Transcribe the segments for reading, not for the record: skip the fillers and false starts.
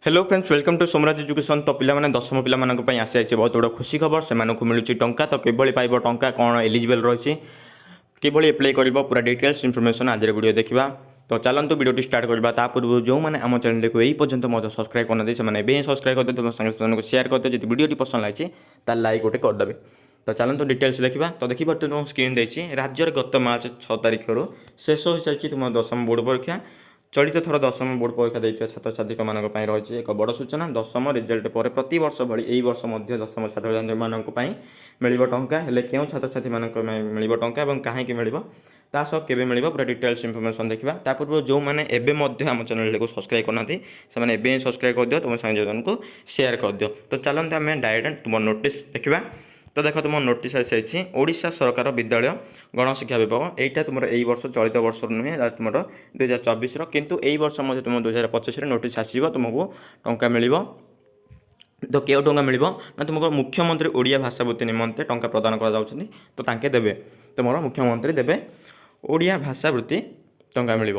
Hello friends welcome to Somraj education. तो पिलाने दशम पिला आसी जाइए बहुत बड़ा खुशी खबर से मिलूँ टंका। तो किभली पाइब टंका कौन एलिजिबल रही किभली एप्लाई कर पूरा डिटेल्स इनफॉरमेशन आज वीडियो देखा। तो चलते वीडियो स्टार्ट करवा ता पूर्व जो मैंने आम चैनल को यही पर्यंत मत सब्सक्राइब करना से सब्सक्राइब करदे तुम सांगे शेयर करदे जो वीडियो पसंद लगी तार लाइक गोटे करदे। तो चलते डिटेल्स देखा। तो देखिए तुम स्क्रीन देखिए राज्य गत मार्च 6 तारिख शेष हो सारी तुम दशम बोर्ड परीक्षा। चलित थर दशम बोर्ड परीक्षा देते छात्र छात्री रही एक बड़ सूचना दशम रिजल्ट पर प्रति वर्ष भली यही वर्ष दशम छात्र छात्री मिल टंका हेल्ले क्यों छात्र छात्री मिल टंका और कहीं मिल सह केवे मिल पूरा डिटेल्स इनफॉरमेशन देखा। पूर्व जो मैंने एवं आम चैनल को सब्सक्राइब करना से सब्सक्राइब कर दियो तुम सांगे को शेयर कर दियो। तो चलते आम डायरेक्ट तुम नोटिस देखा। तो देख तुम नोटिस आसी ओडिशा सरकार विद्यालय गणशिक्षा विभाग यहाँ तुम यही वर्ष चलित वर्ष नुहे तुम 2024 किंतु यही वर्ष तुम 2025 नोटिस आसो तुमको टंका मिल। तो क्यों टंका मिल ना तुमको मुख्यमंत्री ओडिया भाषावृत्ति निमंते टंका प्रदान कर तो तांके देवे तुम मुख्यमंत्री देवे ओडिया भाषावृत्ति टंका मिल।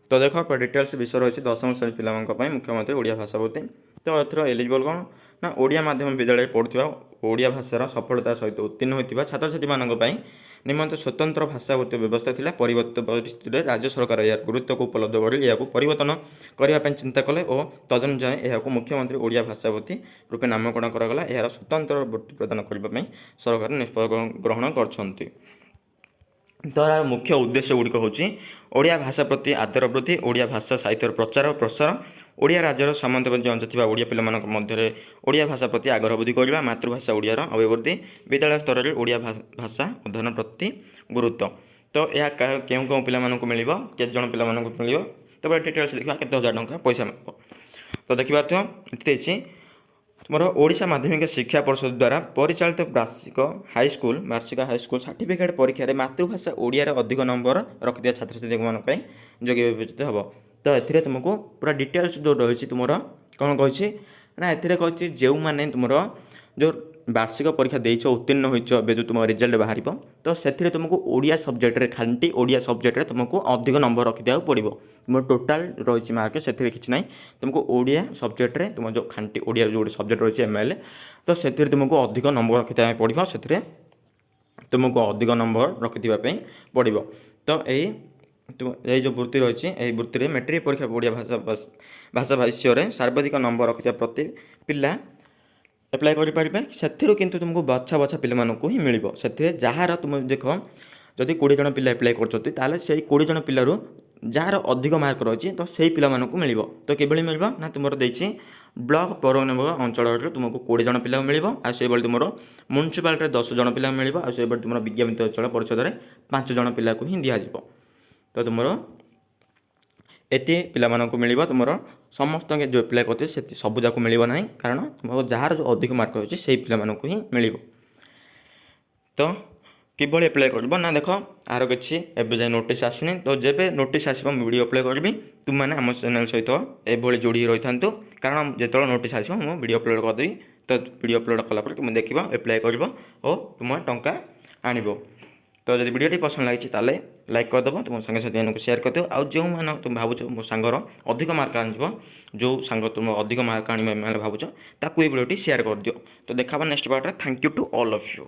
तो देख डिटेल्स विषय रही दशम श्रेणी पिला मुख्यमंत्री ओडिया भाषावृत्ति। तो एथर एलिजिबल कौन ना ओडिया माध्यम विद्यालय पढ़ुवा ओडिया भाषार सफलता सहित उत्तीर्ण होता छात्र छात्री निमंते स्वतंत्र भाषावृत्ति व्यवस्था थिला। परिवर्तित परिस्थिति राज्य सरकार यार गुरुत्व को उपलब्ध कर परिवर्तन करने चिंता कले और तदनुसार यह मुख्यमंत्री ओडिया भाषावृत्ति रूपे नामकरण करागला। यार स्वतंत्र वृत्ति प्रदान करने सरकार निष्पत्ति ग्रहण कर। तो यार मुख्य उद्देश्य गुड़िक हूँ ओडिया भाषा प्रति आदर वृद्धि ओडिया भाषा साहित्य प्रचार और प्रसार ओडिया राज्यर सामंतवादी अंचल ओडिया पिला मध्य ओडिया भाषा प्रति आग्रह वृद्धि करने मातृभाषा ओडियार अभिवृद्धि विद्यालय स्तर में ओडिया भाषा अध्ययन प्रति गुरुत्व। तो यह क्यों क्यों पिला मिल के जन पिला मिल तो डिटेल्स देखा केते हजार टंका पैसा मिल। तो देखिए तुम ओडिशा माध्यमिक शिक्षा परिषद द्वारा परिचालित वार्षिक हाईस्कूल सर्टिफिकेट परीक्षा रे मातृभाषा ओडिया अधिक नंबर रखिया छात्र छात्री योग्य विवेचित हम। तो ए तुमको पूरा डिटेल्स जो रही तुम कौन कही ना ए जो मैंने तुम जो वार्षिक परीक्षा देच उत्तीर्ण होवे जो तुम रिजल्ट बाहर तो से तुमको ओडिया सब्जेक्ट खाली ओडिया सब्जेक्ट तुमको अधिक नंबर रखिदा पड़ो। तुम टोटाल रही मार्क से किसी ना तुमको ओडिया सब्जेक्ट तुम जो खाली ओडिया जो सब्जेक्ट रही एमएलए तो से तुमको अधिक नंबर रखिदा पड़ो से तुमको अधिक नंबर रखिदा पड़ो। तो यही जो वृत्ति रही है वृत्ति में मैट्रिक परीक्षा ओडिया भाषा भाष्य सर्वाधिक नंबर रखिदा प्रति पिला एप्लाई करें से किंतु तुमको बछा बछा पिला ही मिल से जार तुम देख जदि 20 जन पिला एप्लाई कर से 20 जन पिलू जार अधिक मार्क रही तो से पिला मिल। तो किभली मिल ना तुम देखिए ब्लॉक पौर निगम अंचल तुमको 20 जन पिला मिल से तुम म्यूनिसिपालिटी 10 जन पिला मिल से तुम विज्ञापित अंचल परिषद में 5 जन पिला को ही दिज्व। तो तुम एति पिला मिल तुम समस्त जो एप्लाई करते सब जाक मिल ना कारण तुम जार जो अधिक मार्क रही से पिला ही मिल। तो किभली एप्लाई कर ना देख आर कि एवं नोटिस आसनी तो जब नोटिस आस वीडियो अप्लाई करी तुमने आम चैनल सहित एभली जोड़ी रही था कारण जो नोटिस आस वीडियो अपलोड करदेवी। तो वीडियो अपलोड कलापर तुम देख एप्लाई कर तुम टंका आण। तो जब वीडियो पसंद लगी ताले लाइक करदेव तुम सांगे साथी शेयर करदेव आउ जो मैंने तुम भावुच मो सांगर अधिक मार्क आन जो सांग तुम अधिक मार्क आने भावुच ताकू ये वीडियो शेयर कर दियो। तो देखा next part. Thank you to all of you.